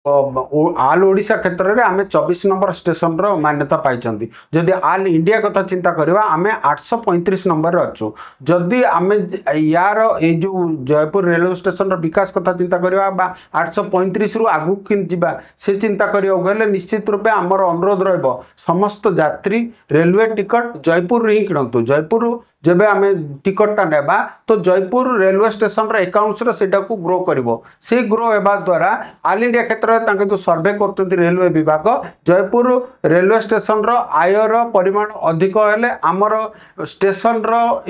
आल ओडिशा क्षेत्र में आम 24 नंबर स्टेशन मान्यता पाई। जदि आल इंडिया कथा चिंता करवा आम 835 नंबर अच्छु। जदि आम यार ये जो जयपुर रेलवे स्टेशन विकास कथा चिंता करवा 835 रु आगु जा से चिंता करें निश्चित रूपे आमर अनुरोध समस्त यात्री रेलवे टिकट जयपुर ही किणतु। जयपुर जब आम टिकटा नेबा तो जयपुर रेलवे स्टेशन एकाउंट्स को ग्रो कर से ग्रो होगा द्वारा आल इंडिया क्षेत्र में जो सर्वे कर रेलवे विभाग जयपुर रेलवे स्टेशन आयर परिमाण अधिक हेले आमर स्टेशन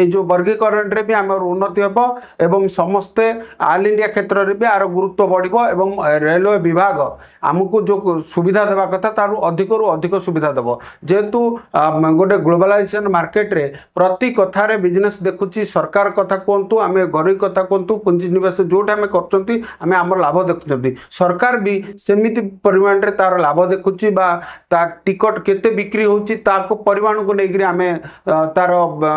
जो वर्गीकरण रे भी आमर उन्नति हम एवं समस्ते आल इंडिया क्षेत्र में भी आर गुरुत्व बढ़ो एवं रेलवे विभाग आमको जो सुविधा देवा कथा तार अधिक रु अधिक सुविधा देव। जेहेतु गोटे ग्लोबलाइजेशन मार्केट रे प्रति कथा बिजनेस देखुची सरकार कथा कहतु आम घरोई कथा कहतु पुंजीनिवेश जोटा आम कर आम लाभ देखुं सरकार भी सेमिति परिमाण रे तार लाभ देखुची तार टिकट केते बिक्री होची ताको परिमाण को लेकर आम तार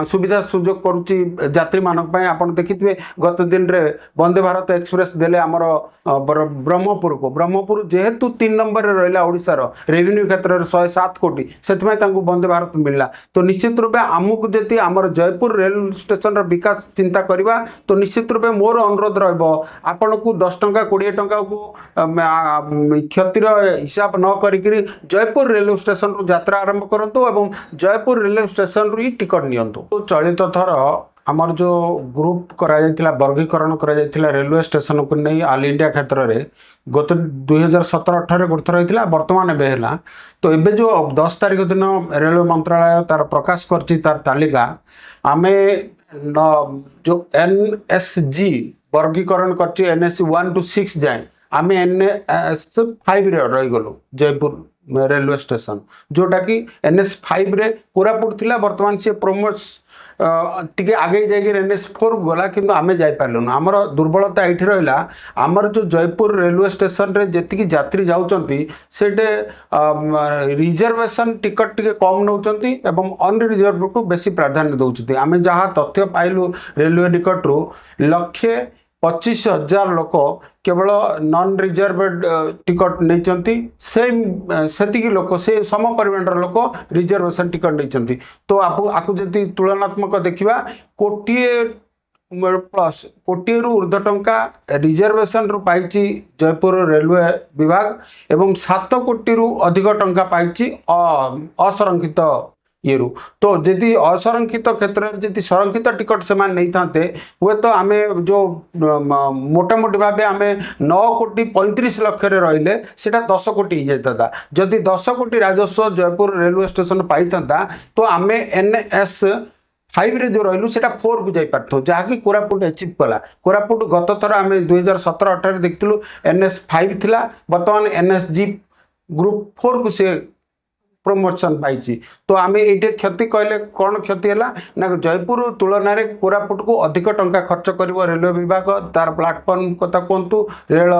सुविधा सुजोग करुची यात्री मानक पय। आपण देखिथिबे गत दिन रे वंदे भारत एक्सप्रेस देले आमर ब्रह्मपुर जेहेतु 3 नंबर रहा ओडिशार रेवेन्यू क्षेत्र में 107 कोटी से वंदे भारत मिलला। तो निश्चित रूपे आमको जी आमर जयपुर रेल स्टेशन विकास चिंता करवा तो निश्चित रूपे मोर अनुरोध रपण को 10 टंका 20 टंका को क्षतिर हिसाब न करी जयपुर रेलवे स्टेशन रु यात्रा आरंभ करंतु एवं जयपुर रेलवे स्टेशन रु ही टिकट नियंतु। तो चलित थर आमर जो ग्रुप करा वर्गीकरण करा रेलवे स्टेशन को नहीं आल इंडिया क्षेत्र में गत 2017-18 गोटे थर होता बर्तमान एवं तो ये जो 10 तारीख दिन रेलवे मंत्रालय तार प्रकाश कर तालिका आम जो NSG वर्गीकरण कर NSG 1 to 6 जाए आम NS 5 रही गलु जयपुर रेलवे स्टेशन जोटा कि NS 5 रे कोरापुट थिला बर्तमान से प्रोमोट्स टिके आगे जाकर NS4 गला कि आम जापारूँ। आमर दुर्बलता ये रहा आमर जो जयपुर रेलवे स्टेशन रे जी यात्री जाऊँगी से रिजर्वेशन टिकट टिके कम नौकरी एवं अनरिजर्व को बेसी प्राधान्य दौरान। आम जहाँ तथ्य पाइलु रेलवे निकटू 1,25,000 लोक केवल नॉन रिजर्व टिकट नहीं से लोक से सम परिमाण लोक रिजर्वेशन टिकट नहीं। तो आपको जदि तुलनात्मक देखा कोटिए प्लस कोटिए रु ऊर्ध्व टंका रिजर्वेशन रु पाई जयपुर रेलवे विभाग एवं 7 कोटी रु अधिक टंका पाई असंरक्षित ये तो जदि असंरक्षित क्षेत्र में जी संरक्षित टिकट से नहीं था हे तो आम जो मोटामोटी भाव आम 9 कोटी 35 लाख रही से 10 कोटी हो जाता। जदि 10 कोटी राजस्व जयपुर रेलवे स्टेशन पाई था तो आम NS 5 रे जो रही से 4 को जाई पारथो जहाँकि कोरापुट एचिव कला। कोरापुट गत थर आम 2017-18 देखिलु NS 5 थिला बर्तमान NSG ग्रुप 4 को से प्रमोशन पाई। तो आम ये क्षति कहले कौन क्षति है ना जयपुर तुलन में कोरापुट को अधिक टंका खर्च कर रेलवे विभाग तार प्लाटफर्म कथा कहतु रेल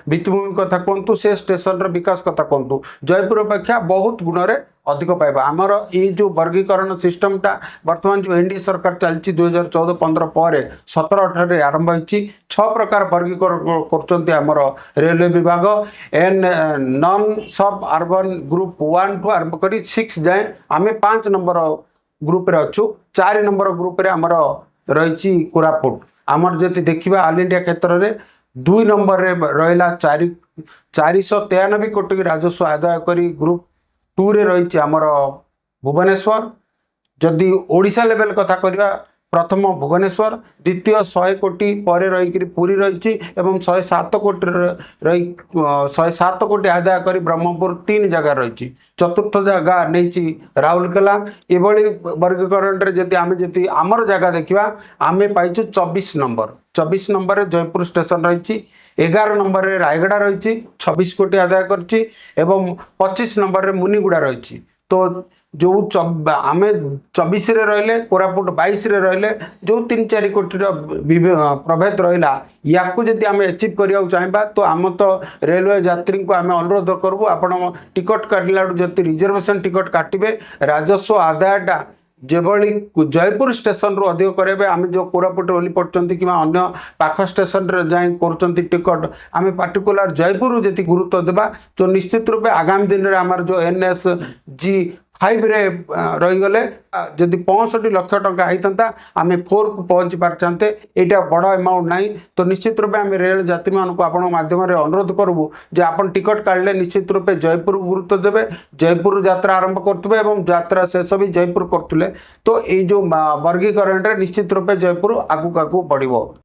भित्तिभूमि कथा कहतु से स्टेशन विकास कथा कहतु जयपुर अपेक्षा बहुत गुण में अधिक पाइबा। आमर ये जो वर्गीकरण सिस्टमटा बर्तमान जो एनडीए सरकार चलती 2014-15 पर 17-18 आरंभ होती 6 प्रकार वर्गीकरण करमर रेलवे विभाग नॉन सब अर्बन ग्रुप 1 ठू आरंभ कर 6 जाए आम 5 नंबर ग्रुप रे अच्छु। 4 नंबर ग्रुप रे आमर रही कोरापुट आमर जब देखा आल इंडिया क्षेत्र में 2 नंबर रे रहा 493 कोटी राजस्व आदाय करी ग्रुप 2 रे रही आमर भुवनेश्वर। जदि ओडिशा लेवल कथा करवा प्रथम भुवनेश्वर द्वितीय 100 कोटी पर रही पुरी रही एवं 107 कोटी रही 107 कोटी आदाय कर ब्रह्मपुर 3 जगह रही। चतुर्थ जगह नहीं राउरकेला ये वर्गीकरण जदि आम जी आमर जगह देखा आम पाइचु 24 नंबर। 24 नंबर जयपुर स्टेशन रही 11 नंबर रे रायगड़ा रही 26 कोटी आदाय करची एवं 25 नंबर रे मुनिगुड़ा रही। तो जो आम 24 रे रहिले कोरापुट 22 रे रहिले जो 3-4 कोटी प्रभेद रहा या जब आम एचिव करने चाहिए तो आम तो रेलवे यात्री को आम अनुरोध करूँ आपण टिकट काटिला जब रिजर्वेशन टिकट काटे राजस्व आदायटा जेभली जयपुर स्टेशन रु अधिक करेंगे आम जो कोरापुट ओली पड़ते कि अन्य पाख स्टेशन जाए कर टिकट आम पार्टिकुलर जयपुर जी गुरुत्व देवा तो निश्चित रूपे आगामी दिन में आमर जो NSG5 रे रहीगले जदि 65 लाख टंका होता आम 4 को पहुँची पारते यहाँ बड़ अमाउंट ना तो निश्चित रूपे आम रेल यात्री मानक आपण माध्यम अनुरोध करूँ जे आप टिकट काढ़ले निश्चित रूपे जयपुर गुरुत्व देवे जयपुर यात्रा आरंभ करुवे और यात्रा शेष भी जयपुर करते तो ये जो वर्गीकरण निश्चित रूपे जयपुर आगू आगू बढ़।